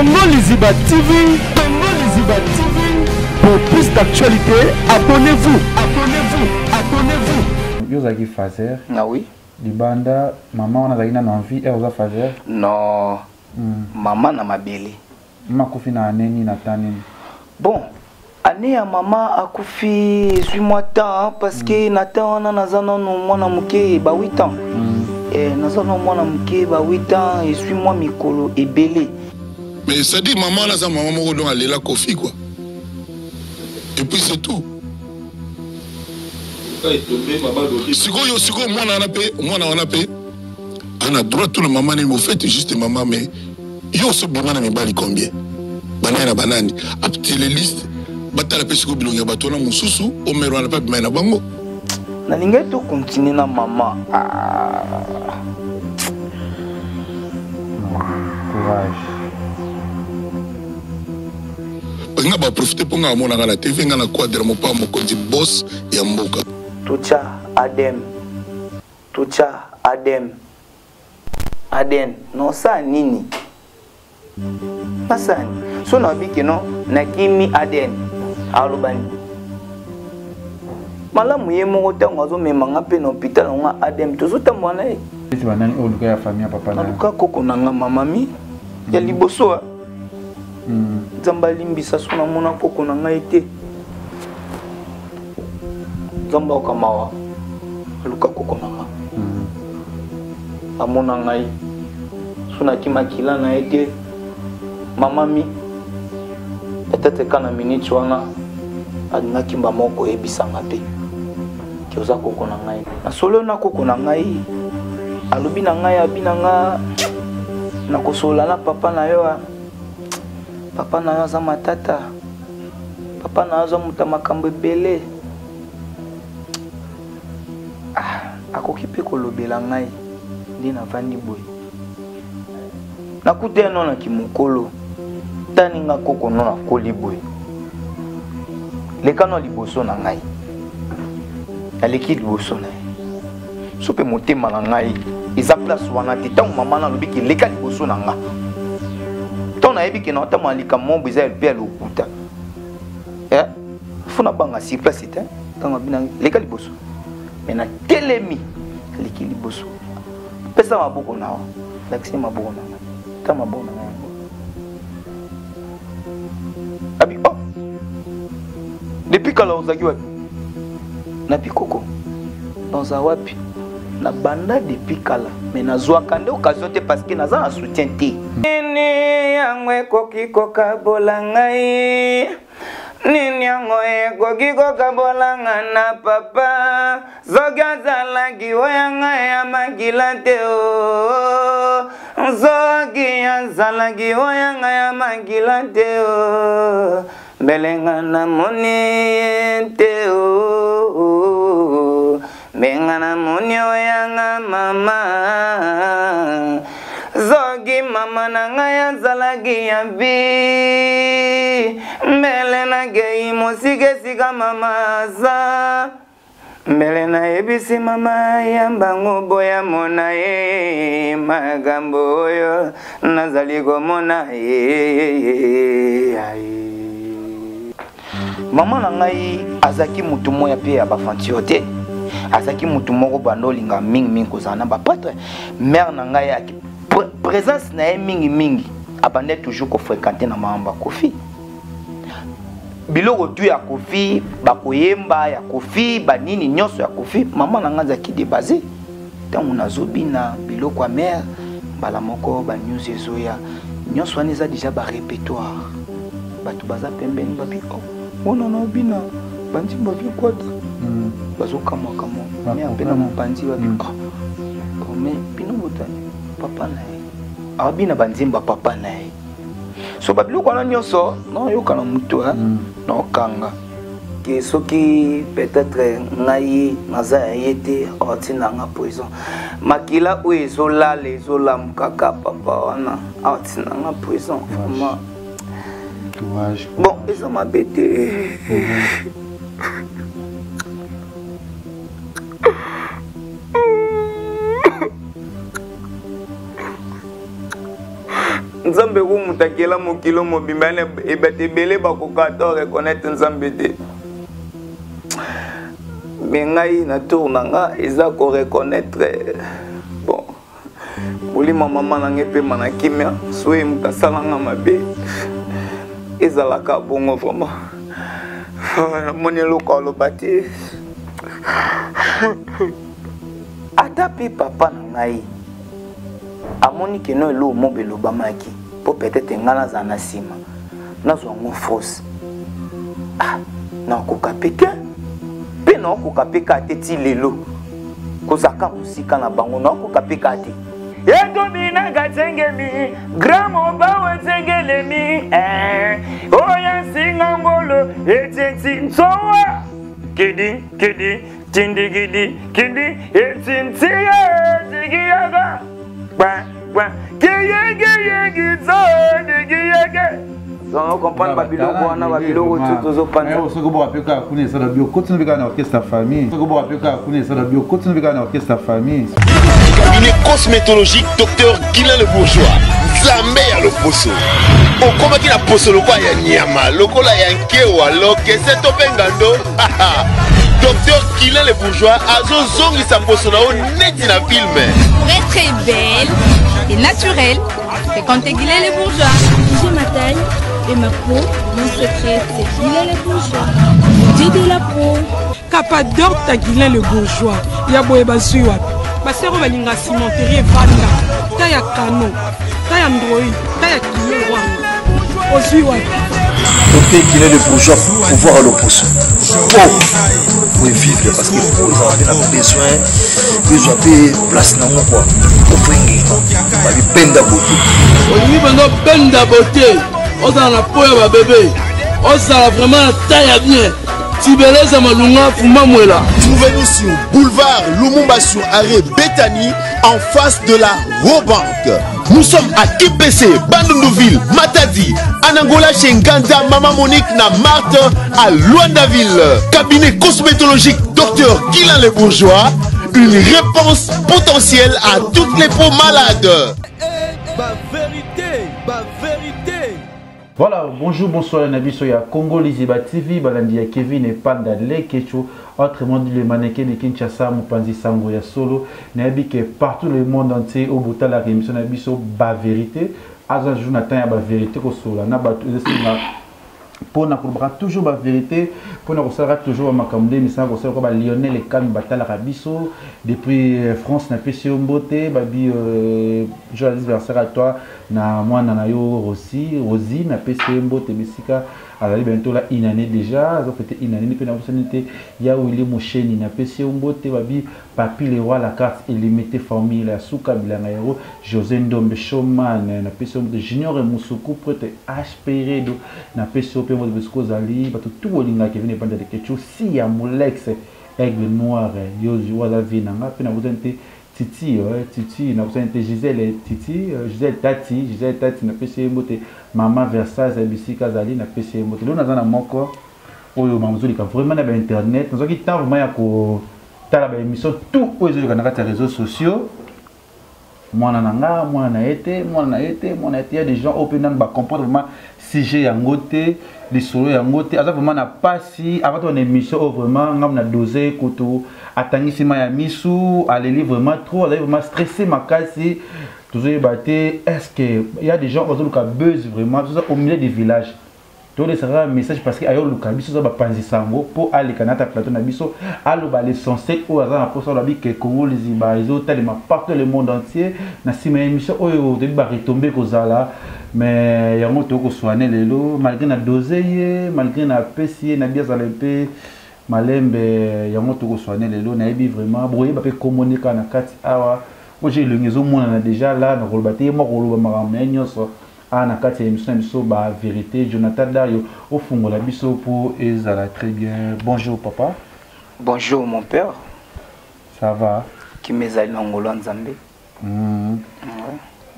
Tongo Liziba TV, Tongo Liziba TV. Pour plus d'actualité, abonnez-vous, abonnez-vous, abonnez-vous. Yozaki Fazer. Ah oui. Libanda, maman on a une envie, elle osa Fazer. Non. Maman na mabeli. Maman koufi na aneni na tanini. Bon, année ya maman akufi suis-moi temps parce que Nathan on a nazana no mwana muke ba 8 ans. Nazana mwana muke ba 8 ans et suis-moi mikolo ebele. Mais ça dit maman là, ça maman moko donc elle est là Kofi quoi. Et puis c'est tout. Siko moi on a payé. On a droit tout le maman ni vous faites juste maman mais yo ce banana me bali combien? Banana banani. Après les listes, batala pe siko bilonga batona mususu o mero na pa bimana bango. Na linga to continuer na maman. Courage. Nga ba profiter pour nga mona na TV nga na quadre mo pa mo konzi boss ya mboka. Tucha Adem. Tucha Adem. Aden no sa nini? Pasani. So na biki no na kimi Aden. Alubani. Malamu ye mo ta ngazo mema ngape na hôpital nga Adem to zuta mwana e. C'est banani o luka ya famille papa na. Luka koko na nga mamami. Ya liboso. Zamba limbisa suna mona koko na nga ete. Zamba okamawa. Luka koko na nga. Amona ngai. Suna kimakila na ete. Mamami. Peut-être kana minute wana adina kimba moko ebisa ngape. Kioza koko na ngai. Na solo na koko na ngai. Alubi na ngai abina nga. Na kosola na papa na yo. Papa na yo za matata. Papa na yo za mutamakambo ebele. Akoki pe kolobela ngai ndi na vandi boy. Nakute no na kimokolo. Tani nga koko no na koli boy. Leka no liboso na ngai. Aleki liboso na. Sope motema na ngai. Iza place wana te tango mama na lobiki leka liboso na nga. Tona yebi ke na tama alika mombo iza elpe lokuta. Funa banga si place te. Tango bina leka liboso. Mena telemi leki liboso. Pesa maboko na wa. Lakisi maboko na nga. Ta maboko na nga. Abi oh. Depuis kala ozaki wapi? Na pikoko. Dans un wapi? Na banda depuis kala. Mais na zwaka nde occasion te parce que naza na soutien te. Nini yangwe koki koka bolangai. Nini yangoe koki koka bolanga na papa. Zoga zalagi oyanga ya magila te o. Zogi ya zalagi oyanga ya magila te o. Belenga na moni te o. Benga na moni oyanga mama. Zogi mama na ngaya zalagi ya bi. Mbele na gei musike sika mama za. Mbele na ebisi mama ya mbango boya mona ye. Magambo oyo nazali komona ye. Mama na ngai azaki mutu moya pe ya bafantio te. Azaki mutu moko bandolinga mingi kozana ba patre. Mère na ngai ya présence na ye mingi abandait toujours ko fréquenter na mamba Kofi. Biloko tu ya Kofi, bakoyemba ya Kofi, banini nyonso ya Kofi, mama na ngai azaki débasé. Tango nazobina biloko ya mère, bala moko ba news ezoya, nyonso wana eza déjà ba répertoire. Batu baza pembeni babi oh. Ona na bina bandi bavi kwata. Bazokama kama. Mais apena mpanzi babi oh. Mais bino botani papa na ye. Abina banzimba papa na ye. So babiloko wana nyonso non yoka na mutu na okanga. Ke soki peut-être ngai naza yete otina nga poison. Makila o ezolala ezolamuka papa wana otina nga poison vraiment. Courage. Bon, ils ont m'embêté. nzambe ko mutakela mokilo mobimba ne ebetebele bakoka reconnaître nzambe te mais ngai na tour nanga eza ko reconnaître bon bolima mama nange pe manakimia soye mutasala nga mabe ezalaka bongo vraiment namoni eloko aloba te ata pe papa na ngai amoni keno elo mobelo bamaki po peut-être nga naza na nsima nazwa ngo fausse nakoka peke mpe nakoka pe ka te ti lelo kozaka mosika na bango nakoka pe ka te Edomina gatengemi, gramo bawe tengelemi, oya singa ngolo, etintin soa, kidi, tindi kidi, etintia, tigiyaga, kiyege, digiyege. Donc, on comprend Babylone, on a Babylone, tout au panneau. On se voit avec la connaissance de la bio, continue avec l'orchestre famille. On se voit avec la connaissance de la bio, continue avec l'orchestre famille. Cabinet cosmétologique, docteur Guilain le Bourgeois. Zambé à l'opposo. Au combat qui n'a pas le quoi ya nyama, le cola ya nkewa, lo que c'est topengando. Docteur Guilain le Bourgeois, azo zongi sa poso na o net na film. Pour être très belle et naturelle, fréquentez Guilain le Bourgeois. J'ai ma taille et ma peau, mon secret c'est Guilain le Bourgeois. Dieu de la peau. Capador ta Guilain le Bourgeois. Yaboye basuwa. Basero balinga cimenterie vanda. Taya kano. Taya android. Taya kilo wanga. Osuwa. Docteur Guilain le Bourgeois, pouvoir à l'opposo. Oh, pour vivre parce que pour les avoir besoin de place dans mon quoi. Au fringue. Babi benda beauté. Olingi bando benda beauté. Oza na poya ba bébé. Oza vraiment taille bien. Tibeleza malunga fuma mwela. Trouvez-nous sur boulevard Lumumba sur arrêt Bethany en face de la Robank. Nous sommes à IPC, Bandundouville, Matadi, Anangola chez Nganda, Maman Monique na Marthe à Luandaville. Cabinet cosmétologique Dr Guilain le Bourgeois. Une réponse potentielle à toutes les peaux malades. Voilà, bonjour, bonsoir, Nabiso ya Congo Liziba TV, Balandi ya Kevin et Panda Lekecho, autrement dit le mannequin de Kinshasa, Mopanzi Sango ya Solo, Nabi que partout le monde entier, au bout de la rémission Nabiso, ba vérité, Azan Jonathan ya ba vérité ko Solo, na ba pour nous toujours la vérité, pour nous toujours ma camde, mais ça nous Lionel et Cam Batal Rabiso depuis France n'a pas si beauté, babi journaliste versaire à toi na moi na yo aussi Rosie n'a pas si beauté bisika alors bientôt là une année déjà, ça fait une année puis na opportunité ya où il est mon chaîne n'a pas si beauté babi papi le roi la carte illimitée famille la souka bilanga yero José Ndombe Showman n'a pas si junior et Musuku prête aspirer do n'a pas si pe mo de skozali ba tout olinga qui vient pendant de quelque si ya molex aigle noir yo wala vinanga pe na opportunité Titi, Titi, n'a pas été Gisèle Tati, n'a pas essayé de monter Maman Versailles, Abissi Kazali, n'a pas essayé de monter. Là, on a un mot, vraiment dans Internet, nous avons dit vraiment que tu as émission tout aux réseaux sociaux. Moi, on a été, il y a des gens qui comprennent vraiment sujet en côté, les solos en côté. Alors vraiment, on n'a pas si, avant ton émission, vraiment, on a dosé, attendre si ma misou, aller vraiment trop, aller vraiment stressé ma casse, toujours batté. Est-ce que il y a des gens qui ont buzz vraiment au milieu des villages? Tout les sera un message parce que ayo luka biso ba panzi sango pour aller kanata plateau na biso allo ba l'essentiel au hasard pour ça la bi que Congo les iba les autres tellement partout le monde entier na sima émission oyo de ba retomber kozala mais yango to ko soigner lelo malgré na doser malgré na pesier na bien zalempe malembe yango to ko soigner lelo na ebi vraiment boye ba pe communiquer na kati awa j'ai le ngezo mona déjà là na kolbaté mo koloba maramé nyoso na kati ya émission biso ba vérité Jonathan Dayo au fond la biso pour ezala très bien. Bonjour papa. Bonjour mon père. Ça va? Qui mezali na ngolo nzambe.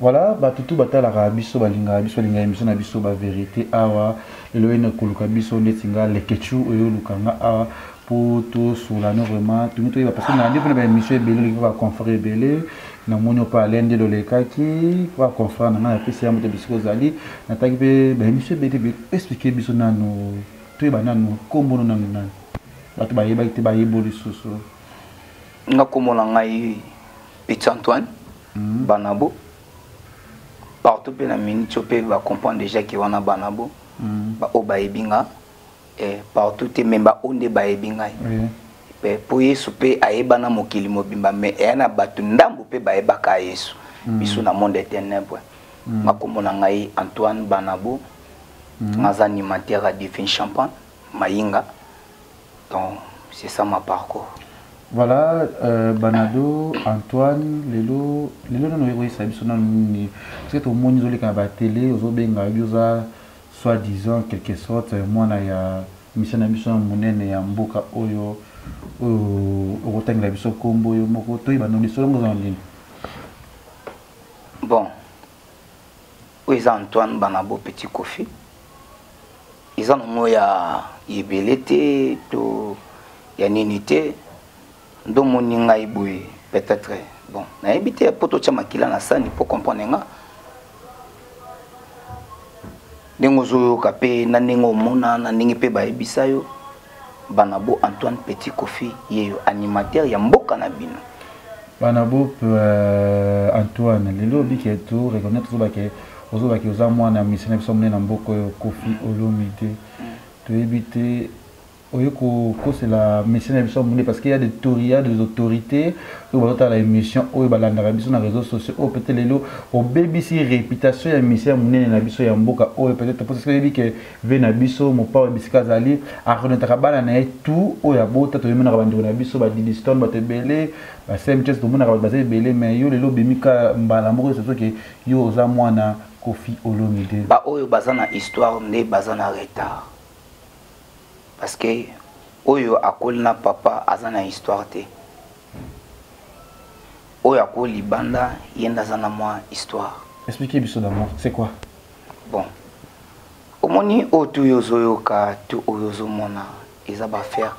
Voilà, ba tutu batala ka biso balinga émission na biso ba vérité awa le ene koluka biso netinga lekechu oyo lukanga awa pour tout sur la vraiment tout parce que na ndiko na émission belé va conférer belé na moni pas l'ende le lekaki pour confrère na pesi ya moto bisiko zali na taki pe ba monsieur bete expliquer biso nano to ba nano kombo nano nano bato ba yeba te ba yebo lisusu nga kombo na ngai Petit Antoine Banabo partout pe na minute pe ba comprendre déjà que wana Banabo ba o ba yebinga et partout te même ba onde ba yebinga po yesu pe ayeba na mokili mobimba me na bato ndambo pe bayebaka yesu biso na monde ténèbre makombo na ngai Antoine Banabo naza animateur à Divine Champagne Mayinga donc c'est ça ma parcours. Voilà Banado Antoine lelo no yego isa biso na ni parce que tout le ka ba télé ozo benga bioza soi-disant quelque sorte mwana ya mission na biso monene ya mboka oyo au temps la biso kombo yo moko to iba no lisolo en ligne. Bon oui Antoine Banabo Petit Kofi ils ont mo ya yebelete to ya ninité ndo moninga iboy peut-être bon na ebité poto cha makila na sani pour comprendre nga dengo zo kapé na ningo mona na ningi pe ba ebisa yo Banabo Antoine Petit Kofi yeyo animateur ya mboka na bino. Banabo Antoine lelo biki to reconnaître zo baki ozo baki oza mwana mission biso mona na mboka Kofi Olomide to ebité oyoko c'est la mission biso mona parce qu'il y a des autorités qui vont à la émission oyo balanda biso na réseaux sociaux o peut-être lelo o BBC réputation ya mission mona na biso ya mboka oyo peut-être parce que dit que vena biso mo pa bisika zali a reconnaître bala na tout oyo abota to yemena bandu na biso ba Didiston ba tebele ba semches to mona ba belé mais yo lelo bemika mbala moko c'est sûr que yo oza mwana Kofi Olomide ba oyo bazana histoire ne bazana retard parce que oyo akoli na papa azana histoire te oyo akoli banda yenda zana moi histoire. Expliquez biso d'abord c'est quoi? Bon omoni otu yozoyoka tu oyozo mona eza ba faire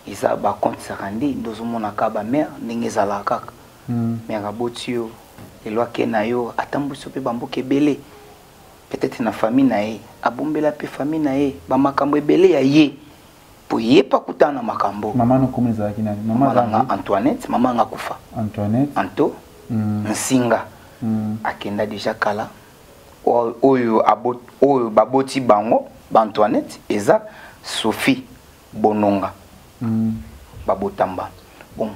eza ba compte sarandi ndozo mona ka ba mère ndenge zala kaka mais rabotio elwake na yo atambuso pe bamboke belé peut-être na famille na ye abombela pe famille na ye ba makambo ebele ya ye pour ye pa kutana makambo. Maman no komeza kina maman Antoinette maman nga kufa Antoinette Anto Nsinga akenda déjà kala oyo abot oyo baboti bango ba Antoinette eza Sophie Bononga babotamba bon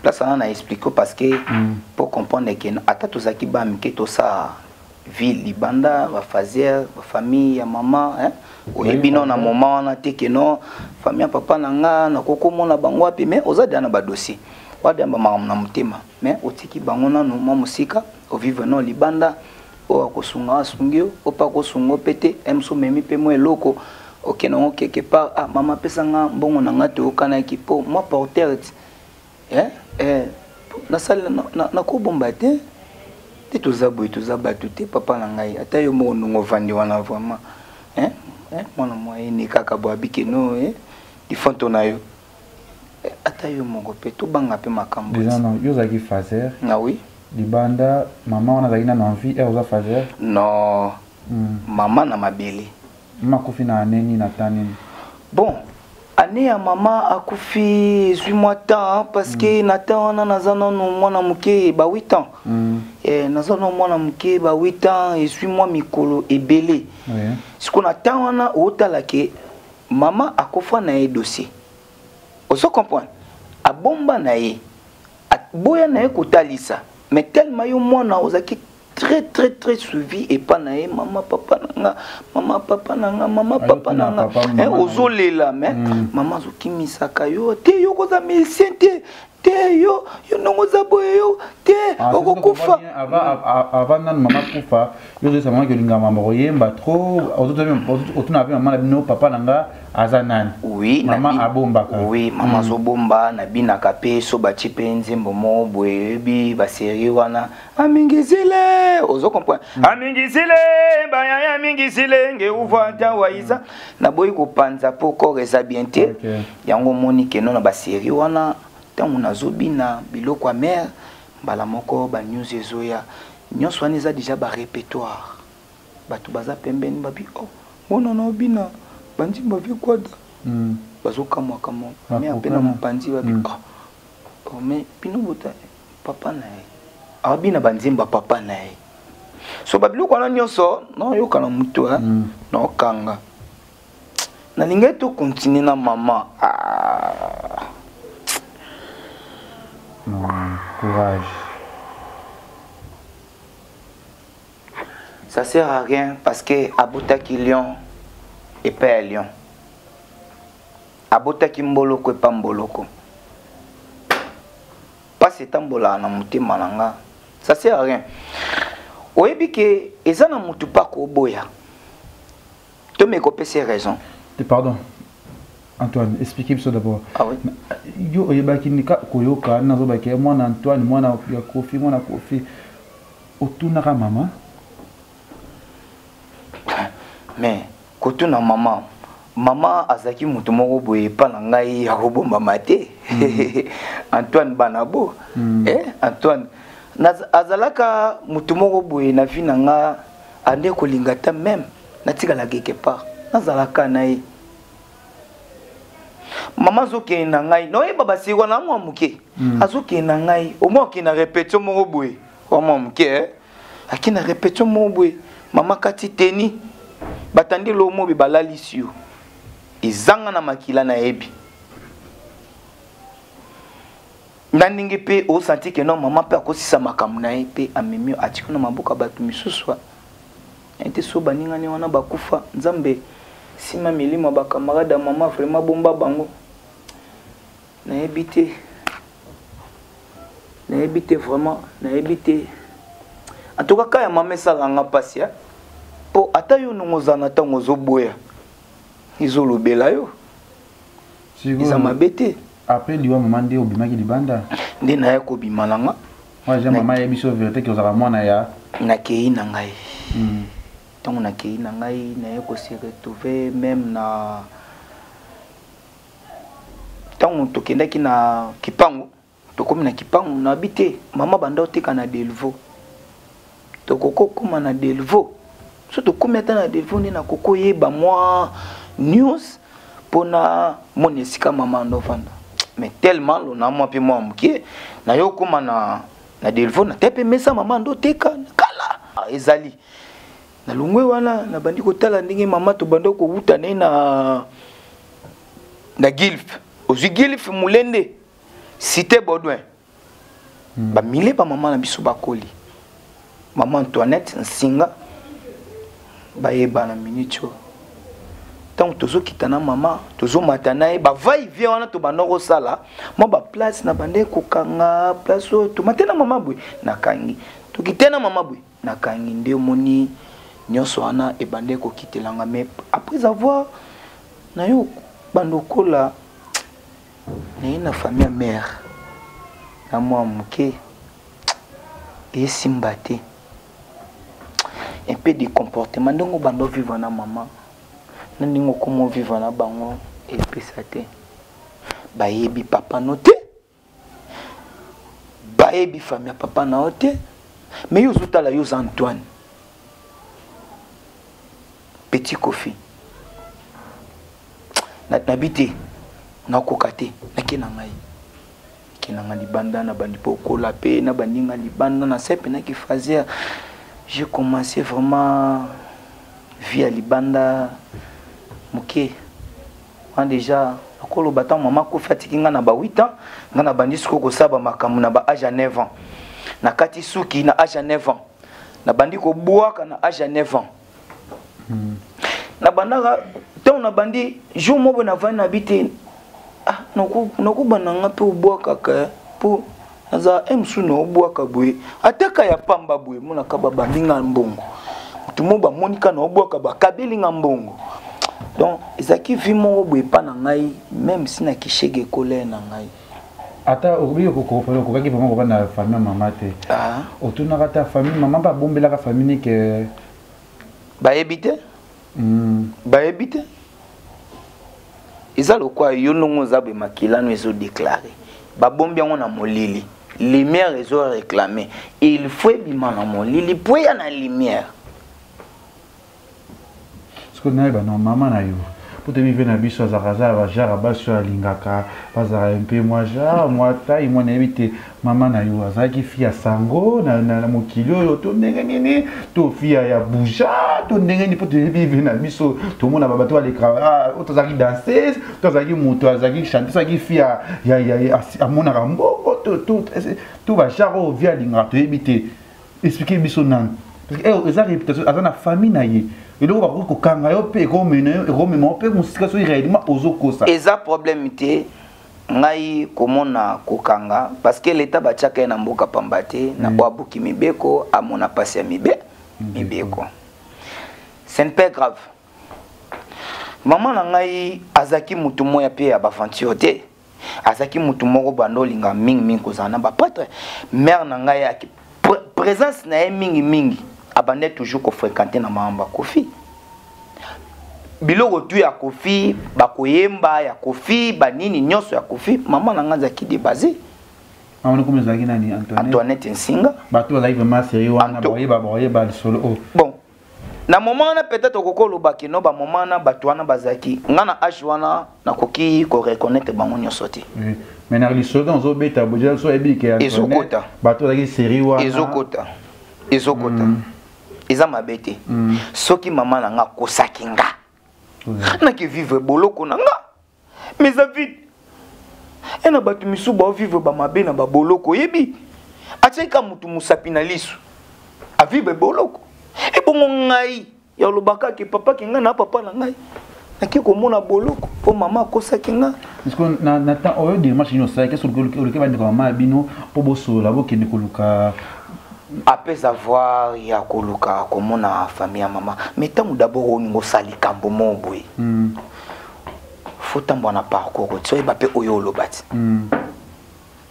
là ça on a expliqué parce que pour comprendre que ata tozaki ba mike to sa ville libanda ba fazer ba famille ya maman hein oyebino na moment na te que non famille ya papa nanga na kokomona bango api mais ozadi na ba dossier wada ba na mutema mais otiki bango na no musika o vivre no libanda o akosunga asungio o pa kosungo pete emso memi pe mo eloko okeno quelque part ah mama pesanga mbongo nanga te okana ekipo moi porteur na salle na ko bomba te tozaboy tozabatu te papa na ngai ata yo mo nongo vandi wana vraiment mwana moye ni kaka bo abike no di fonto na yo ata yo mongo pe to banga pe makambo déjà non yo zaki fazer na oui libanda maman ona zaki na envie oza fazer non maman na mabele makufi na neni na tanini bon année ya maman akufi 8 mois temps parce que natan wana nazana no mwana muke ba 8 ans nazana mwana muke ba 8 ans et 8 mois mikolo ebele siko natan wana otala ke maman akofa na e dossier oso comprendre abomba na ye boya na e kotalisa mais tellement yo mwana ozaki très suivi et pas nae maman papa nanga ozolela mais maman zokimisaka yo te yo koza médecin te yo nongo za boye yo te okokufa avant nan maman kufa yo zo sama ke linga mama royemba trop otuna pe maman no papa nanga azanan oui maman abombaka oui maman zo bomba na binaka pe so bachi pe nzembo mo boye bi ba série wana amingizile ozo comprendre amingizile baya amingizile nge uvata waiza na boyi ko panza poko reza bien te yango moni ke non na ba série wana tangu nazobina biloko ya mère mbala moko ba news ezoya nyonso wana eza déjà ba répertoire bato baza pembeni babi oh mona na obina bandi bavi kwada bazokamwa kamwa mais apena mopanzi babi oh mais bino bota papa na ye abina banzimba papa na ye so babiloko wana nyonso no yokana mutu no kanga nalingai to continue na mama non courage. Ça sert à rien parce que abotaki lion et pas lion. Abotaki mboloko et pas mboloko. Pas c'est tambola na mutema nanga. Ça sert à rien. Oyebi ke eza na mutu pa ko boya. To me kopé ses raisons. Pardon. Antoine, expliquez-moi ça d'abord. Ah oui. Yo oyebaki nika koyoka nazo baki mwana Antoine mwana ya Kofi mwana Kofi. Otunaka mama. Mais kotuna mama mama azaki mutu moko boye pa na ngai ya kobomba mate Antoine Banabo Antoine azalaka mutu moko boye na vie na nga ande kolinga ta même natikala quelque part nazalaka naye mama zoke na ngai no yeba basi wana mwa muke azoke na ngai au moins ki na répétition moko boye wa mwa muke akina répétition moko boye mama kati teni batandi lomo bi balali sio izanga na makila na ebi ndandingi pe o senti que non mama pe akosisa makambo na ye pe amemi atiko na maboka batu misuswa ente so baninga ni wana bakufa nzambe sima milimo ba camarade mama vraiment bomba bango na ebité vraiment na ebité en tout cas kaya mama salanga pasia po ata yo nongozana tango zoboya izolobela yo iza mabete après liwa mama nde obimaki libanda nde na ya kobimalanga moi j'ai mama ya biso vérité que ozaka mwana ya nakei na ngai tango nakei na ngai na ya kosi retrouver même na tango tokendaki na kipango tokomi na kipango na bite mama banda oteka na Delvaux tokoko koma na Delvaux surtout combien de temps na Delvaux ni na koko yeba moi news pona mon esika mama ndovanda mais tellement lona moi pe moi mukie na yo koma na Delvaux na tepe mesa mama ndo teka kala ezali na lungwe wana na bandi ko tala ndenge mama to bando ko wuta ne na Gilf ozu Gilf mulende cité Baudouin ba mile ba mama na biso bakoli mama Antoinette Nsinga bayeba na minute tant tozo kitana mama tozo matana e ba vai vient wana to banoko sala mo ba place na bande ko kanga place to matena mama bwe na kangi to kitena mama bwe na kangi nde moni nyonso wana e bande ko kitelanga mais après avoir na yo bandoko la na famille mère na moi muke et simbate un peu de comportement ndongo bando vivre na maman ndingo comment vivre na bango et pesate bayebi papa noté bayebi famille papa na oté mais yo zutala yo Antoine petit Kofi na nabité na kokate na kenangai libanda na bandi pokola pe na bandinga libanda na sepe na ki faisait j'ai commencé vraiment via libanda muke on déjà akolo batan maman ko fatiki nga na ba 8 ans nga na bandi siko ko saba makamu na ba âge à 9 ans na kati suki na âge à 9 ans na bandi ko boaka na âge à 9 ans na bandaka tant na bandi jour mo na vana habiter ah noko bananga pe boaka ka po naza emsu no boaka boye ataka ya pamba boye mona ka ba bandinga mbongo tumo ba monika no boaka ba kabelinga mbongo donc ezaki vimo boye pa na ngai même si na kishege colère na ngai ata obiyo ko kaki vraiment ko na famille mama te otuna kata famille mama ba bombela ka famille que ba ebite ba ebite ezalo kwa yo nongo zabwe makilano ezo déclarer ba bombi yango na molili lumière ils ont réclamé il faut bima na molili po ya na lumière parce que na ba non maman na yo pour te vivre na biso azakaza ba jara ba sur alingaka bazara un peu moi ja moi taille moi n'habite maman na yo azaki fia sango na mokili yo to ndenge nini to fia ya bouja to ndenge ni pour te vivre na biso to mona ba to aleka to zaki danser to zaki moto azaki chanter zaki fia ya amona rambo to ba jaro via linga to habite expliquer biso nan parce que eza réputation azana famille na ye et donc on va kokanga yo pe ko mena pe musika so réellement ozokosa eza problème te ngai komona kokanga parce que l'état bachaka na mboka pambate na boabuki mibeko amona pasi ya mibeko c'est pas grave maman na ngai azaki mutu moya pe ya bafantiyo te azaki mutu moko bando linga mingi kozana ba patre mère na ngai ya présence na ye mingi abandait toujours ko fréquenter na mamba kofi biloko tu ya kofi bakoyemba ya kofi banini nyoso ya kofi mama na nganza ki débaser maman ko mezaki nani Antoinette Nsinga bato la vraiment série wana boyeba solo bon na moment na peut-être kokolo bakino ba moment na bato wana bazaki ngana age wana na koki ko reconnaître bango nyoso te mais na lisolo dans obeta boja so ebike Antoinette bato la série wana ezokota eza mabete soki mama na nga kosaki nga na ki vivre boloko na nga mais David ena batu misu ba vivre ba mabe na ba boloko yebi atika mutu musapi na lisu a vivre boloko e bongo ngai ya lobaka ki papa ki nga na papa na ngai na ki komona boloko po mama kosaki nga parce que na temps oyo de match no sa qu'est-ce que le ba de mama bino po boso la bo kende koluka après avoir ya koluka komona famille ya mama mais tant d'abord on sali kambo moboy faut tambo na parcours tu ba pe oyo lobati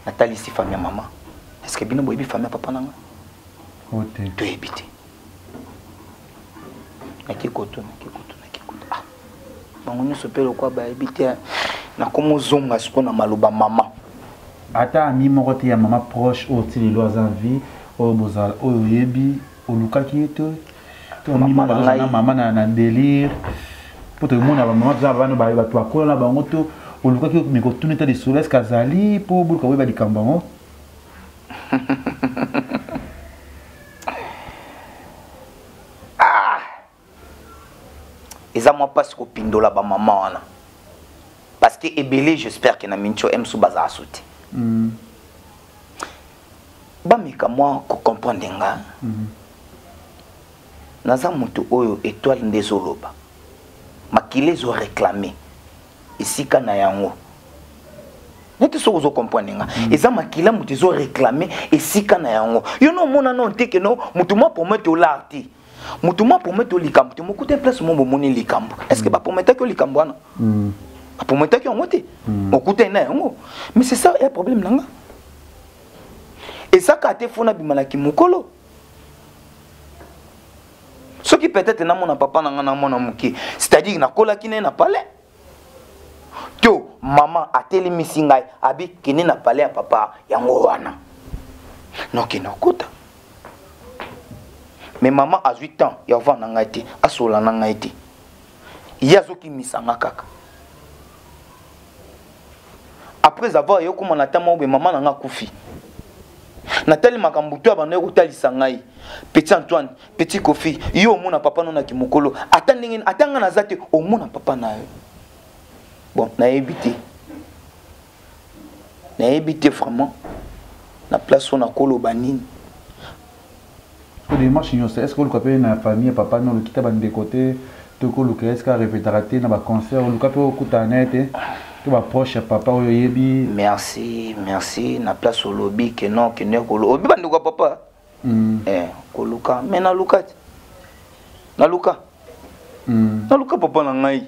natali si famille ya mama est-ce que bino boyebi famille papa nanga ote to ebité nakikoto ah bango nyoso pe lokwa ba ebité na komo zonga siko na maloba mama ata ami moko te ya mama proche au tili lo za vie o bozala oyo yebi olukaki to mama na délire pour te mona ba mama za bana ba to akola na bango to olukaki miko tuneta de soles kazali po bulka weba likambango eza moi parce que pindola ba mama wana parce que ebele j'espère que na mincho emsu baza asuti bamika moi ko comprendre nga naza mutu oyo étoile ndezoloba makile zo réclamer isika na yango neti so zo comprendre nga eza makila mutu zo réclamer isika na yango yo no mona non te que no mutu moi promettre l'arti mutu moi promettre likambo te mokute place mo moni likambo est-ce que ba promettre que likambo wana ba promettre que ngote mokute na yango mais c'est ça un problème nanga. Et ça quand tu fona bimalaki mukolo ce qui peut-être na mona papa na ngana mona muki c'est-à-dire na kola kine na palais to maman ateli misingai abi kine na palais ya papa yango wana non kina kota mais maman a 8 ans ya va na ngaiti asola na ngaiti yazoki misanga kaka après avoir yo comme na tama obe maman na nga kufi Nathalie Makambutu abandonné kotalisa ngai petit Antoine petit Kofi yo mona papa nona ki mokolo atanga na zate o mona papa na yo bon na éviter vraiment na place on a kolo banine pour des marches est-ce que le capé na famille papa non le kita bande côté to ko le est-ce que répéteraté na ba concert le capé au kutanete to ba proche papa oyo yebi merci na place au lobby que non que ne ko obi bande ko papa ko luka mais na luka papa na ngai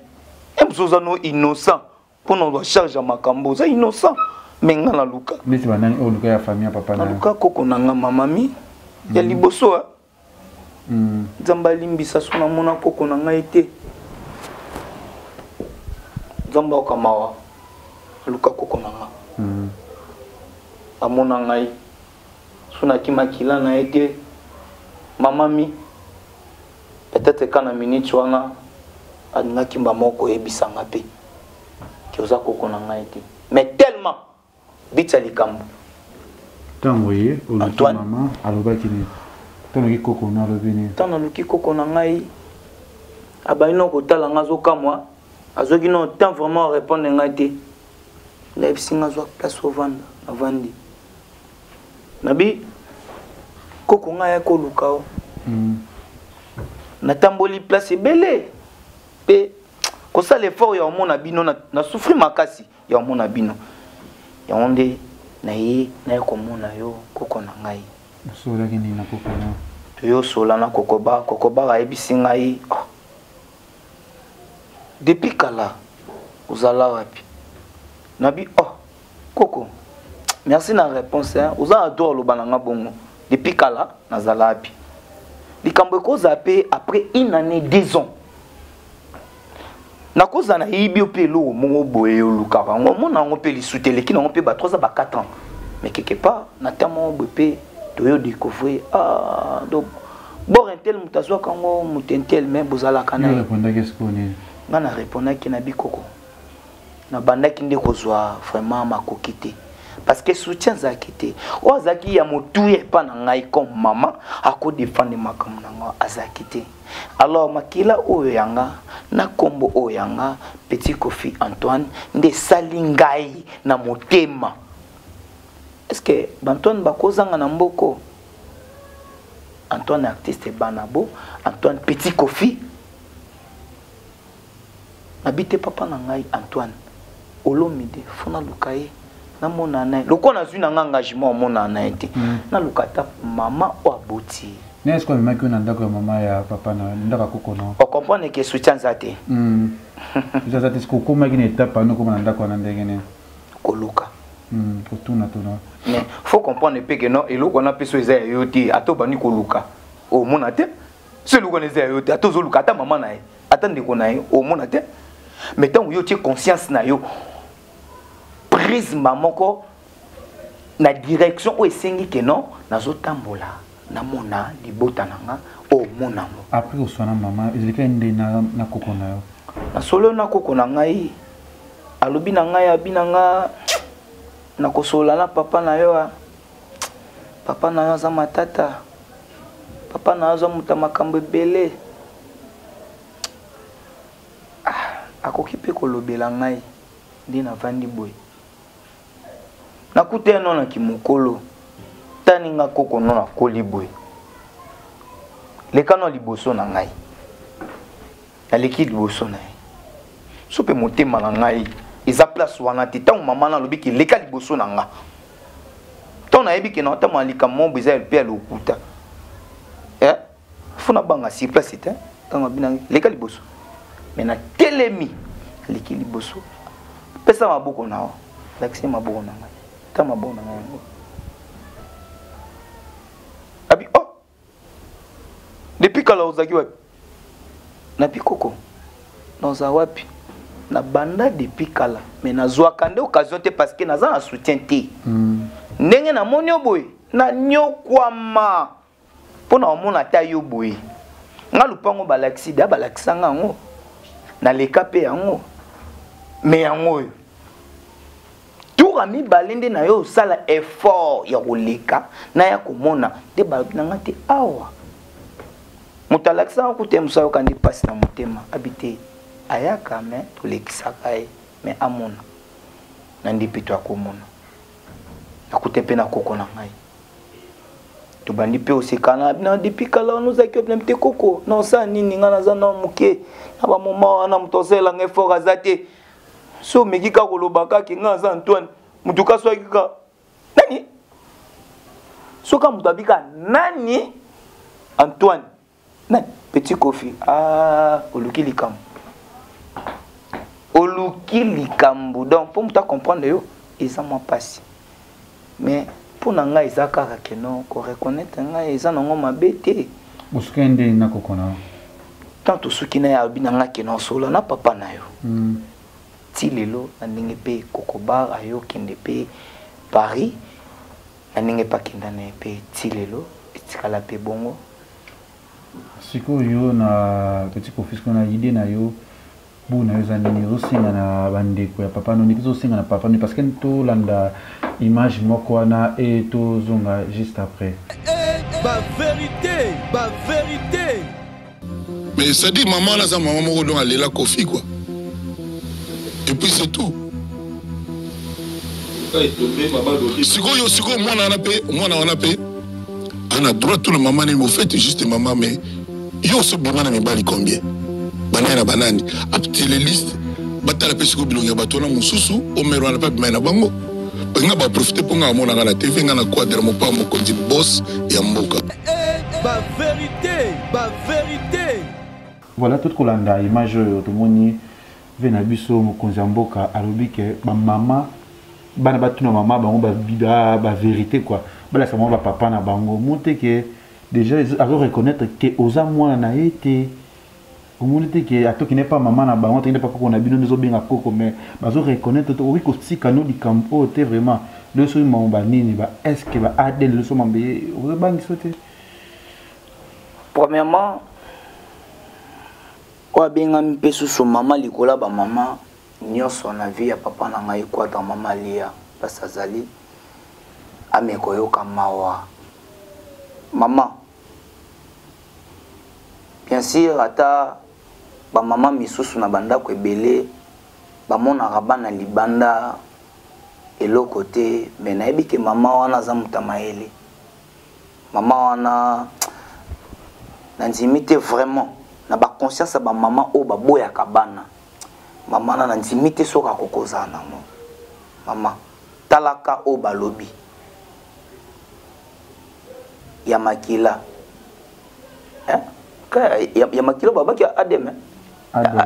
emsoza no innocent pour no charge makambo za innocent mais ngana luka mais c'est banani o luka ya famille papa na luka koko na nga mamami ya liboso nzamba limbisa sona mona koko na ngai te nzamba okamawa luka koko na nga amona ngai sunaki makila na été maman mi peut-être quand na minute wana adingaki mbamoko ebisanga pe ki oza koko na ngai te mais tellement bitsa likambo tango ye Antoine maman alobaki ni tango koko na lobini tango luki koko na ngai abaino ko tala ngazo kamwa azoki no temps vraiment répondre ngai te na bisinga zo place au vendre avandi nabi koko ngai ko lukao na tamboli place belé pe ko ça l'effort ya mona bino na souffrir makasi ya mona bino ya onde na ye na ko mona yo koko na ngai so la kini na koko na yo sola na kokoba ga ebisinga yi depuis kala uzala wapi nabi koko merci na réponse hein uza adore lo bananga bongo depuis kala nazala wapi likambo ko zape après une année 2 ans na koza na yibi opelo mongo boye luka bango mona ngo pe li soutele ki ngo pe ba 3 ans ba 4 ans mais quelque part na tamo bepé doyo découvrir donc bon intel mutazwa kango mutentel mais bozala kana répondre qu'est-ce qu'on est ngana répondre ki na bikoko na bandaki nde kozwa vraiment makokité parce que soutien zakité ozaki ya motuye pa na ngai comme maman ako défendre makamu na ngo azakité alors makila oyo yanga na kombo oyo yanga Petit Kofi Antoine nde salingai na motema. Est-ce que Antoine bakozanga na mboko Antoine artiste banabo Antoine Petit Kofi habite papa na ngai Antoine olomide fona lukaye na mona na loko na zwi na engagement mona na été na lukata mama o aboti n'est-ce que même que na ndako ya mama ya papa na ndaka koko no on comprend que soutien zate ça ça est-ce que comment une étape no comme na ndako na ndengene koluka kotuna tuna mais faut comprendre que non et loko na peso eza yoti atobani koluka o mona te c'est loko na eza yoti atozo lukata mama na ye atande ko na ye o mona te mais tant yo tie conscience na yo prise mamoko na direction o esengi que non nazo tambola na mona libota nanga o mona mo après o sona mama ezeka inde na koko na yo na solo na koko na ngai alobi na ngai abinanga na kosola na papa na yo za matata papa na yo za mutamakambo belé akoki pe kolobela ngai ndi na vandi boy nakute no na kimokolo tani nga koko no na koli boy lekano liboso na ngai aleki liboso na ye sope motema na ngai eza place wana te tango mama na lobi ki leka liboso na nga tango nayebi ke na otama alika mombo eza pe alokuta fona banga si place te tango abinangi leka liboso mais na telemi aleki liboso pesa maboko na o lakisi maboko na ngai ta maboko na ngai abi depuis kala ozaki wapi na pikoko naza wapi na banda depuis kala mais nazwaka nde occasion te parce que naza na soutien te ndenge na moni oboye na nyokwama mpona omona ta yo boye nga lupango balakisi da balakisanga yango na leka pe yango mais yango oyo tour ami balende na yo sala effort ya koleka na ya komona de balanga te awa mutalakisa ko te musayo kandi passe na motema habité ayaka mais tolekisaka ye mais amona na ndipi to akomona nakute pe na koko na ngai to bandi pe osekana na depuis kala nous aki plein te koko non ça nini nga naza na muke na ba moma na mutosela ngai fort azate so mekika kolobaka ki nga za Antoine mutuka so akika nani soka mutabika nani Antoine na Petit Kofi oluki likambo donc pour muta comprendre yo ils ont moins passé mais pour nanga izaka ka non ko reconnaître nga ils en ont mabete muskende na kokona tant suki na ya binanga ke non solo na papa na yo ti lelo na ndenge pe kokobar ayo kende pe Paris aninge pakenda na pe tilelo etikala pe bongo sikoyo na petit confis qu'on a idée na yo buna yo zandini zosinga na bandeko ya papa noni zosinga na papa ni parce que to landa image moko wana et to zonga juste après ba vérité mais ça dit maman là ça maman moko donc aller la Kofi quoi et puis c'est tout sikoyo mwana wana pe ana droit tout le maman ni mo fait juste maman mais yo so bana mibali combien banana banani apte les listes batala pe siko bilonga batona mususu o mero na pa bimana bango nga ba profiter pour nga mona na TV nga na quadre mo pa mo konzi boss ya mboka ba vérité voilà tout kolanda image to moni vena biso mo konzi mboka alobi ke ba mama bana batuna mama bango ba vérité quoi bala sa ba papa na bango monte que déjà alors reconnaître que oza mwana na été au monde que ato qui n'est pas maman na bango t'es pas qu'on a bino nous bien koko mais bazo reconnaître to oui ko sika no di campo te vraiment le so mamba nini ba est-ce que ba adel le so mambé o bangi sauter premièrement o benga mpesu so mama likola ba mama nyonso na vie ya papa na ngai kwa ta mama lia basazali amekoyoka mawa mama bien sûr ata ba mama misusu na banda ko ebele ba mona rabana libanda eloko te mais na ebike mama wana za mutamaele mama wana na nzimite vraiment na ba conscience ba mama o ba boya kabana mama na nzimite soka kokozana mo mama talaka o balobi ya makila ya makila babaki adem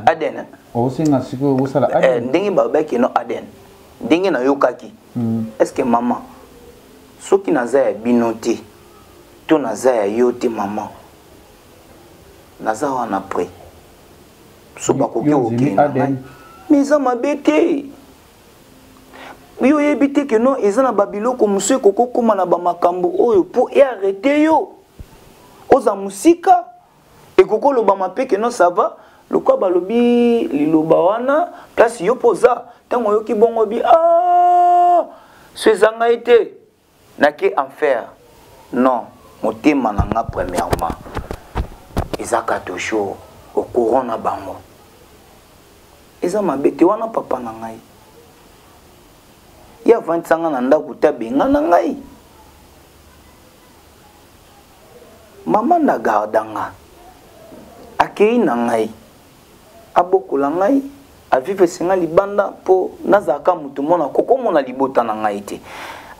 aden o singa siko o sala aden ndingi babaki no aden ndingi na yokaki est-ce que mama soki naza ya binote to naza ya yote mama naza wana pre so bakoki okenda miza mabete yo yebite ke non eza na babiloko musu ekokokoma na bamakambo oyo po arrêter yo oza musika ekokoloba mape ke non ça va lokwa balobi liloba wana place yo poza tango yoki bongo bi so ezanga ete nake enfer non motema na nga premièrement ezaka toujours au courant na bango eza mabete wana papa na ngai ya vantsanga na ndako tabenga na ngai mama na gardanga akei na ngai abokola ngai avive senga libanda po nazaka mutu mona koko mona libota na ngai te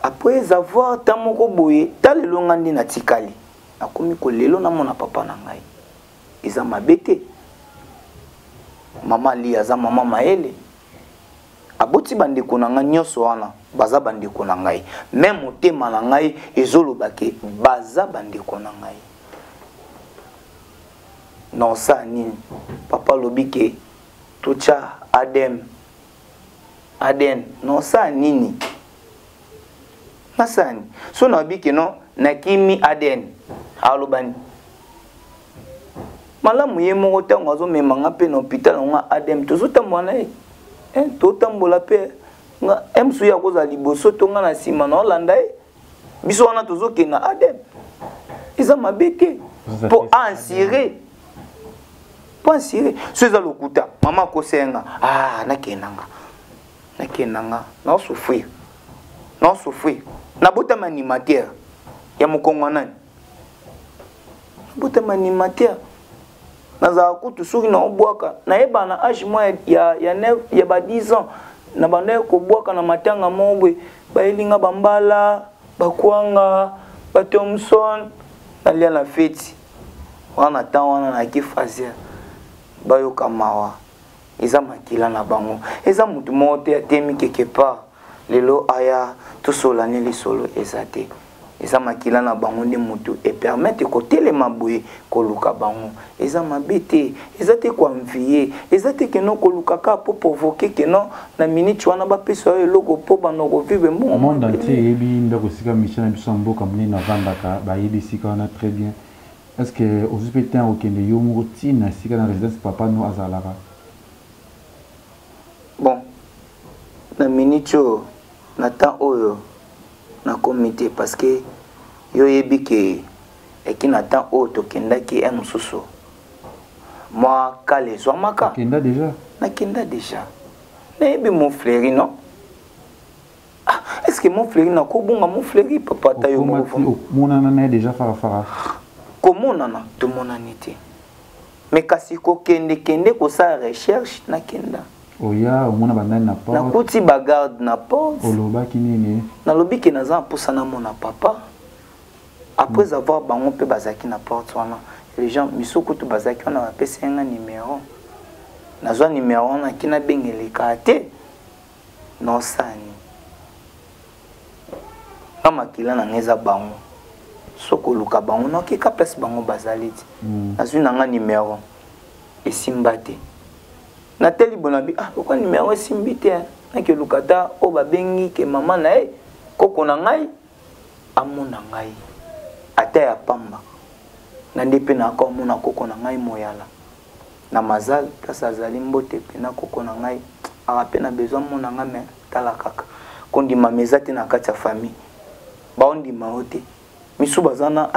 après avoir tamoko boye talelo ngandi na tikali akomi ko lelo na mona papa na ngai eza mabete mama li aza mama maele aboti bandeko na ngai nyonso wana baza bandeko na ngai même motema na ngai ezolobake baza bandeko na ngai non sa nini papa lobike tocha aden non sa nini nasani so na bike no nakimi aden alobani malamu ye moko tango azomema nga pe na hôpital nga adem tozotambola na ye totambola pe nga emsu ya kozala liboso to nga na nsima na olanda ye biso wana tozokenda adem eza mabe te po ansire so eza lokuta mama akosenga nakendanga naosouffrir nabotama animateur ya mokongo nani nabotama animateur nazala kutu soki na obwaka nayeba na age mwa ya ba 10 ans na banda kobwaka na matanga mobwe baelinga bambala bakwanga ba Thomson nalia na feti wana ta wana na kifazia bayoka mawa eza makila na bango eza mutu moko te atemi quelque part lelo aya tosolani lisolo eza te eza makila na bango nde moto et permettre kotelema boye koluka bango eza mabe te eza te koenvie eza te keno koluka ka po provoquer keno na minute wana bapesa yo eloko po bano kovivre mbongo monde entier yebi ndako sika Michel na biso mboka monene na vandaka bayebi sika wana très bien. Est-ce que aux hospitaliers okende yo moko tina sika na résidence papa no azalaka? Bon na minute yo na temps oyo na comité parce que yo yebi ke eki na temps oyo tokendaki mosusu moi kale zwamaka kenda déjà nakenda déjà nayebi mon fleri non est-ce que mon fleri nakobonga mon fleri papa ta yo monana na déjà farafara komonana tomonani te mais kasi kokende kosala recherche nakenda oya omona bandani na porte nakuti bagarde na porte olobaki nini nalobi ke naza mposa na mona papa après avoir bango mpe bazalaki na porte wana les gens misoko tu bazalaki wana bapesa nga numéro nazwa numéro wana ki nabengeleka te nosani na makila na nga eza bango soki oluka bango nakeka place bango bazali ti nazwi na nga numéro esimba te nateli bonabi pourquoi numéro esimbi te nake lukata o babengi ke mama na ye koko na ngai amona ngai ata ya pamba na nde pe na akomona koko na ngai moyala na mazal place azali mbote pe na koko na ngai aka pe na besoin mona nga me tala kaka kondima meza te na kati ya famille baondima o te misu bazana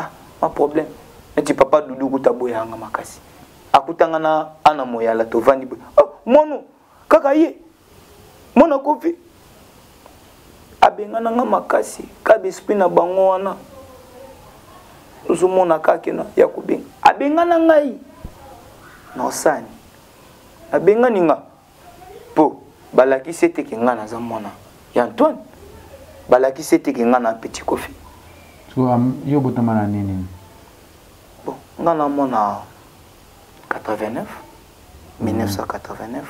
ma problème neti papa dudu kuta boyanga makasi akutanga na ana moyala tovandi boy mono kaka ye mona kofi abengana nga makasi ka esprit na bango wana uzumona kake na ya kubenga abengana ngai no sani abengani nga po balaki sete ke nga na za mona ya Antoine balaki sete ke nga na petit kofi so yo botama na nini bon nga na mona 1989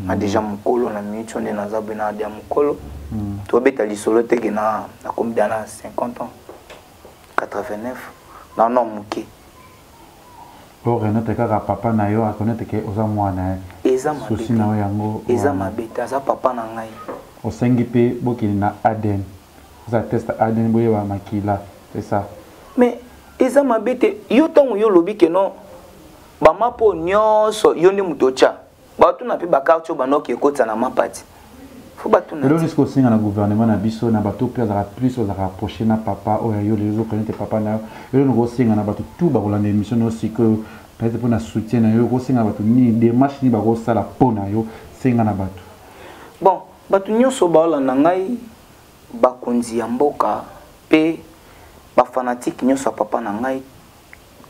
a déjà mukolo na minute on est na zabu na dia mukolo to beta lisolo teke na combien na 50 ans 89 non muke pour renaître kaka papa na yo a connaître que oza mwana eza mabeta na yango eza mabeta za papa na ngai o sengi pe bokili na ADN za test ADN boye ba makila c'est ça mais eza mabete yo tongo yo lobi ke non bama po nyonso yo ndi mutocha batu na pe bakarcho banoki ekota na mapati faut batu na le risque singa na gouvernement na biso na bato pe za plus za rapprocher na papa o yo les autres connaître papa na yo no singa na bato tout ba kolanda émission aussi que peut-être pour na soutien na yo ko singa bato ni démarche ni ba ko sala po na yo singa na bato bon batu nyonso ba olanda ngai bakonzi ya mboka pe ba fanatique nyonso papa na ngai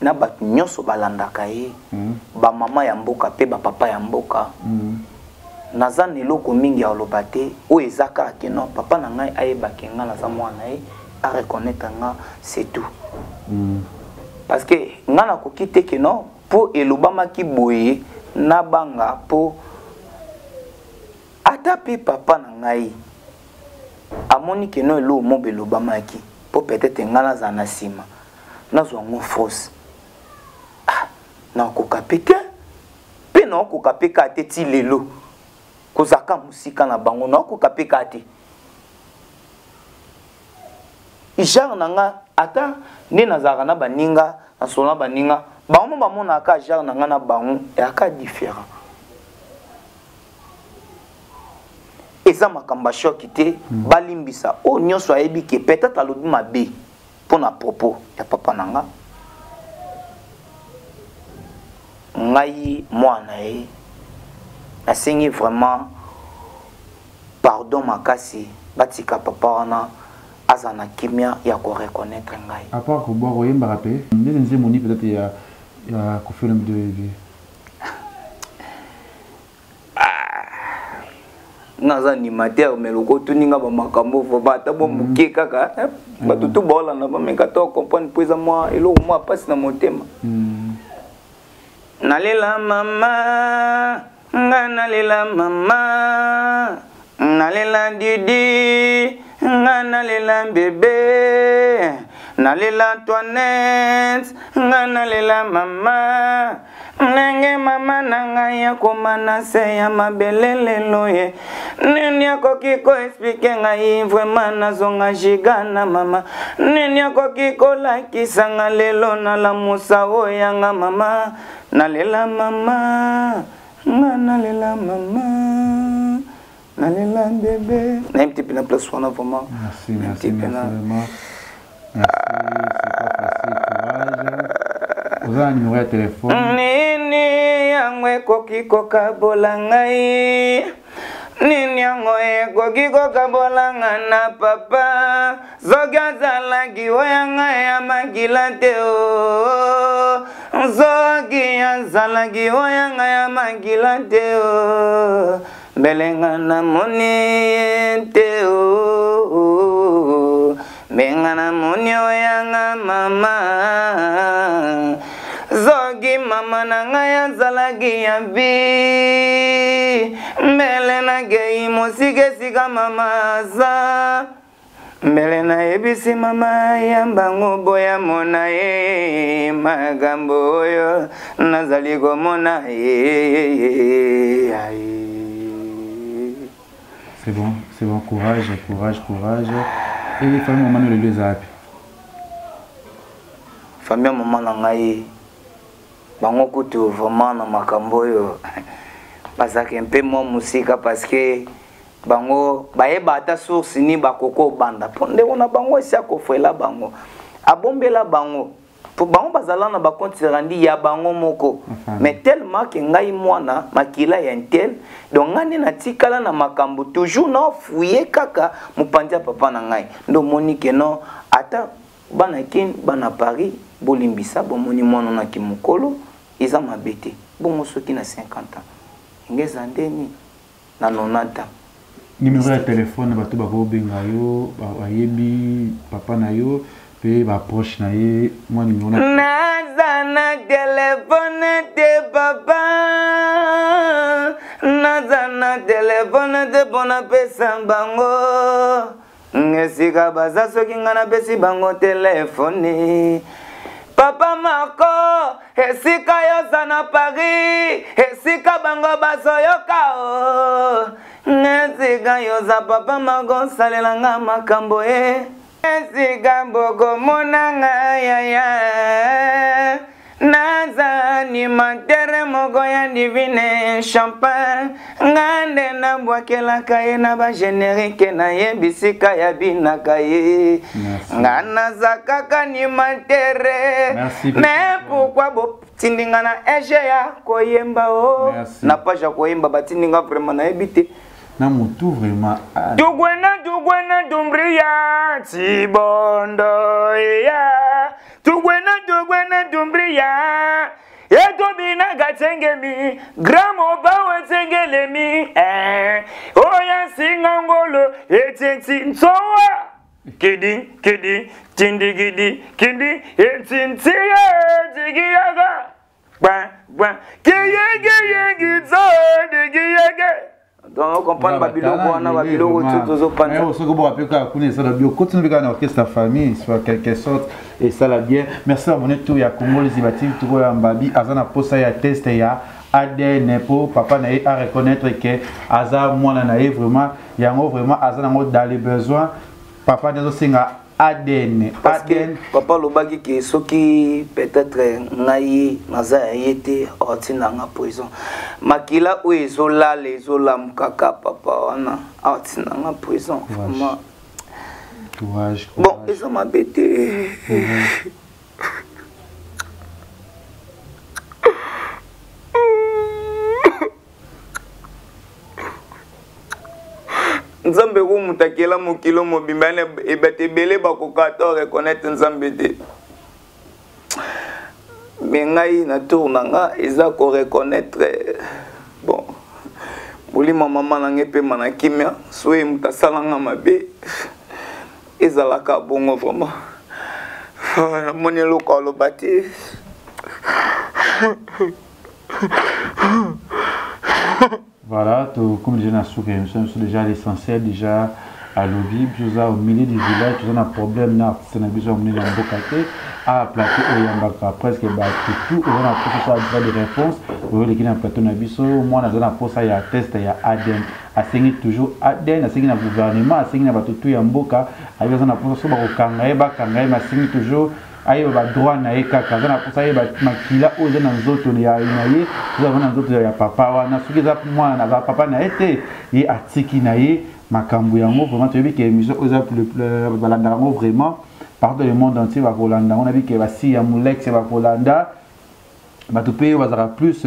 na batu nyonso balandaka ye ba mama ya mboka pe ba papa ya mboka naza neloko mingi ya oloba te o ezaka keno papa na ngai ayebaki nga naza mwana ye a reconnaître nga c'est tout parce que nga nakoki te keno po elobamaki boye na banga po ata pe papa na ngai amoni keno elo mobe elobamaki po peut-être nga naza na nsima nazwa ngo force nakoka pete pe nakoka peka te ti lelo kozaka musika na bango nakoka peka te genre nanga ata nde nazalaka na baninga nasolo na baninga bango bamonaka genre nanga na bango yaka différent eza makambo shoki te balimbisa o nyonso ayebi ke peut-être alobi mabe mpona propos ya papa nanga ngai mwana ye nasengi vraiment pardon makasi batika papa wana aza na kimia ya ko reconnaître ngai à part ko bo yemba rapé ndene nze moni peut-être ya ko film de vie naza animateur mais loko tuninga ba makambo fo bata bo muke kaka batutu bola na ba meka to comprendre poeza moi elo moi passe na motema nalela mama nga nalela mama nalela didi nga nalela bébé nalela Antoinette nga nalela mama nenge mama nanga ya komana se ya mabele lelo ye nini akoki ko explique ngai vraiment nazonga jigana mama nini akoki kolakisa nga lelo nalamusa oyanga mama nalela mama nga nalela mama nalela bébé na un petit peu la place vraiment merci vraiment merci c'est pas facile courage vous avez un numéro de téléphone nini yango ekoki kokabola ngai nini yango ekoki kokabolanga na papa zoki azalaki oyanga ya makila te o zoki azalaki oyanga ya makila te o belenga na moni te o benga na moni oyanga mama zogi mama na ngai azalaki ya bi mbele na gei mosikesika mama aza mbele na yebisi mama ya mbango boya mona ye magambo oyo nazali komona ye. C'est bon, courage. Et les familles maman le les api. Famille maman na ngai bango kutu vraiment na makambo yo. Bazaki un peu moi musika parce que bango bayeba ta source ni bakoko banda. Ponde ona bango sia ko fela bango. Abombela bango. Pour bango bazala na bakonti randi ya bango moko. Mais tellement que ngai mwana makila ya intel donc ngani na tikala na makambo toujours na fouiller kaka mupanja papa na ngai. Ndo monique non ata bana kin bana Paris bolimbisa bomoni mwana na kimukolo iza mabete. Bongo soki na 50 ans. Ngeza ndeni na 90 ans. Numéro de téléphone bato bako benga yo bayebi papa na yo pe ba proche na ye moi numéro naza na téléphone te papa naza na téléphone te pona pesa bango ngesika baza soki nga na pesi bango téléphone papa Marco esika yoza na Paris esika bango bazoyoka o ngesika yoza papa Marco salelanga makambo e esika mboko monanga yaya naza animatere moko ya divine champagne ngande na bwakelaka ye na bagénérique na ye bisika ya binaka ye nga naza kaka animatere mais pourquoi botindinga na ege ya koyemba o na page ya koyemba batindinga vraiment na yebi te na mutu vraiment Tugwena dumbria tibondo ya Tugwena dumbria Eto bina gatengemi gramo bawe tengelemi oya singangolo etenti ntoa kidi tindi kidi etenti digiyaga ba kiyege zo digiyaga donc comprendre babiloko wana babiloko tout panda on se gobo apeka kuni ça la bio continue avec un orchestre famille soit quelque sorte et ça la bien merci à mon tout ya Congo les ibatif tout ya mbabi azana posa ya test ya ADN pour papa na à reconnaître que aza mwana na vraiment yango vraiment azana ngo dans les besoins papa nazo singa ADN papa lobaki ke soki peut-être ngai naza yete otina nga prison makila o ezolam kaka papa wana otina nga prison vraiment courage bon eso mabete Nzambe ko mutakela mokilo mobimbane ebetebele bakoka reconnaître nzambe te mengai na tournanga eza ko reconnaître bon bolima mama na ngepe manakimia soe mutasalanga mabe ezalaka bongo vraiment moni loko lobati voilà, comme déjà nous sommes déjà l'essentiel déjà à lobby, au milieu du village, tout un problème, c'est un besoin de l'embocate, à plateau, presque tout, on a pour des réponses, on a un plateau, moi, on a pour ça, il y a test, il y a ADN, à signer toujours ADN, à signer le gouvernement, à signer tout Yamboka, à dire on a pour ça, au Kangaï, à signer toujours. Aïe, va droit na eka kaza na posa ba makila oza na nzoto ya inaye oza na nzoto ya papa wana soki za mwana na papa na ete ye atiki na ye makambo yango vraiment tu que émission oza balanda yango vraiment partout le monde entier va kolanda on a vu que va si ya mulex va kolanda ba to pe bazara plus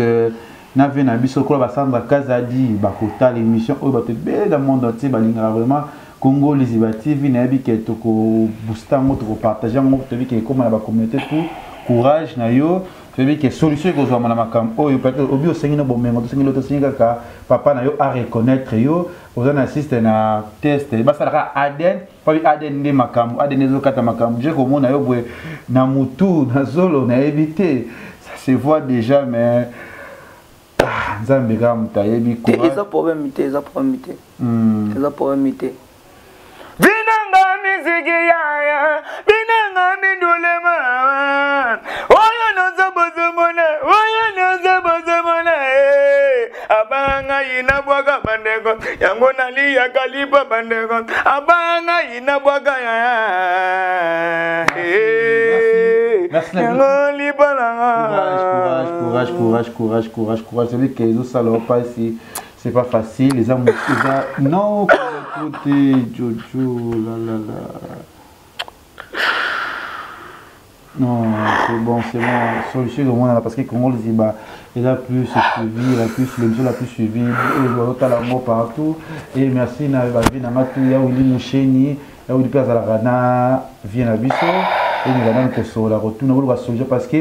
na vie na biso ko ba Sandra Kazadi ba kota l'émission o ba te be dans le monde entier ba linga vraiment Congo Liziba TV na bi ke toko boostango toko partager ngo to bi ke comme na ba communauté tout courage na yo to bi ke solution ko zo na makam o yo peut-être obi o sengi no bomengo to sengi lo to sengi ka papa na yo a reconnaître yo oza na assiste na test ba sala ADN pa bi ADN ndi makam ADN zo kata makam je ko mona yo bwe na mutu na zolo na éviter ça se voit déjà mais nzambe ga mutayebi ko eza problème mité Binanga mizigi ya binanga mindulema oyo nozo mona abanga ina bwaga bandego yango nali ya kalipa bandego abanga ina bwaga ya courage celui qui est ça leur pas ici c'est pas facile les hommes non écoutez Jojo non c'est bon solution au moins parce que Congo Liziba il a plus suivi l'émission la plus suivie et la mot partout et merci na vie na matu ya Willy Musheni ya Willy Plaza la Rana vient à biso et nous allons que sur la retourne on va solution parce que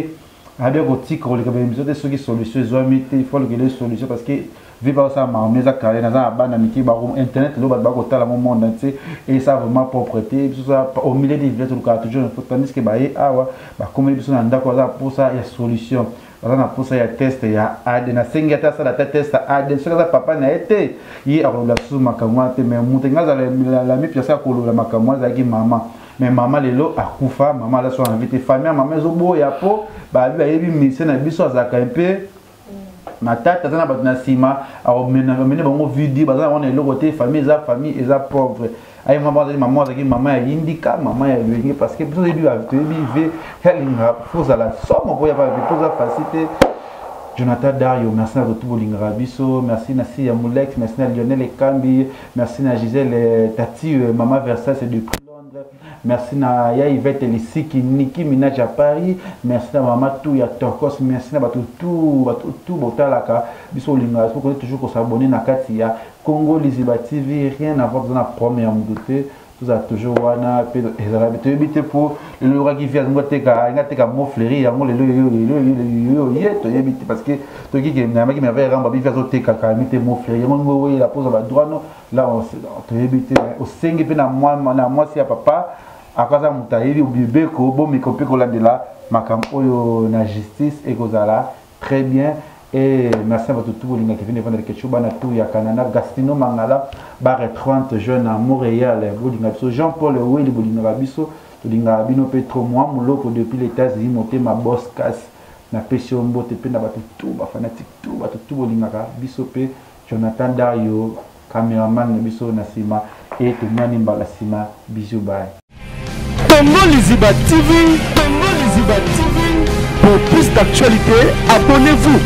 avec aussi quand les émissions de ceux qui solution il faut que les solutions parce que vivre ça mais ça carré dans un ban amitié baron internet le bas côté la monde entier et ça vraiment propreté ça au milieu des villages tout cas toujours faut tandis que baé awa ba comme les personnes d'accord ça pour ça il y a solution on a pour ça il y a test il y a ADN sengata ça la test ADN ça papa na été il a la sous makamwa te mais mutenga la mi piasa ko la makamwa za ki mama mais maman lelo akufa maman la so invité famille maman zo boya po ba bi yebi mission na biso za ka un peu ma tata na batna sima a mener bango vidi baza on est le côté famille eza pauvre ay maman za ki maman ya indika maman ya luingi parce que biso début a vivre helinga faut la somme pour y avoir pour faciliter Jonathan Dario, merci à tout Bolinga Biso, merci Nassi Yamulex, merci à Lionel Ekambi, merci à Gisèle Tati, Maman Versailles depuis Londres, merci à Yvette Elisiki, Niki Minaj à Paris, merci à Maman Touya Torkos, merci à tout Botalaka, Biso Bolinga, il faut toujours qu'on s'abonne à Katia, Congo Liziba TV, rien à voir dans la première moudouté. Tout ça toujours wana pe ezala beto ebite pour le roi qui vient ngoteka mo fleuri yango le yeto ebite parce que to ki na maki me va ramba bi faire teka ka mite mo fleuri yango we la pose ba droit no là on to ebite au sengi pe na moi si papa akaza mutayebi bibé ko bo mi kopé ko la de la makam oyo na justice et kozala très bien. Et merci à tout le monde qui vient de faire quelque chose à Canada, Gastino Mangala, barre 30 jeunes à Montréal, Jean-Paul Willy Boulinabiso, Boulingabino Petro, moi, mon loco depuis les États-Unis, monté ma boss casse, na pétion botte, na battu tout, fanatique tout, tout Bolinga, Bisopé, Jonathan Dario, caméraman Biso Nassima, et tout le monde Balasima, bisous, bye. Congo Liziba TV, pour plus d'actualités, abonnez-vous.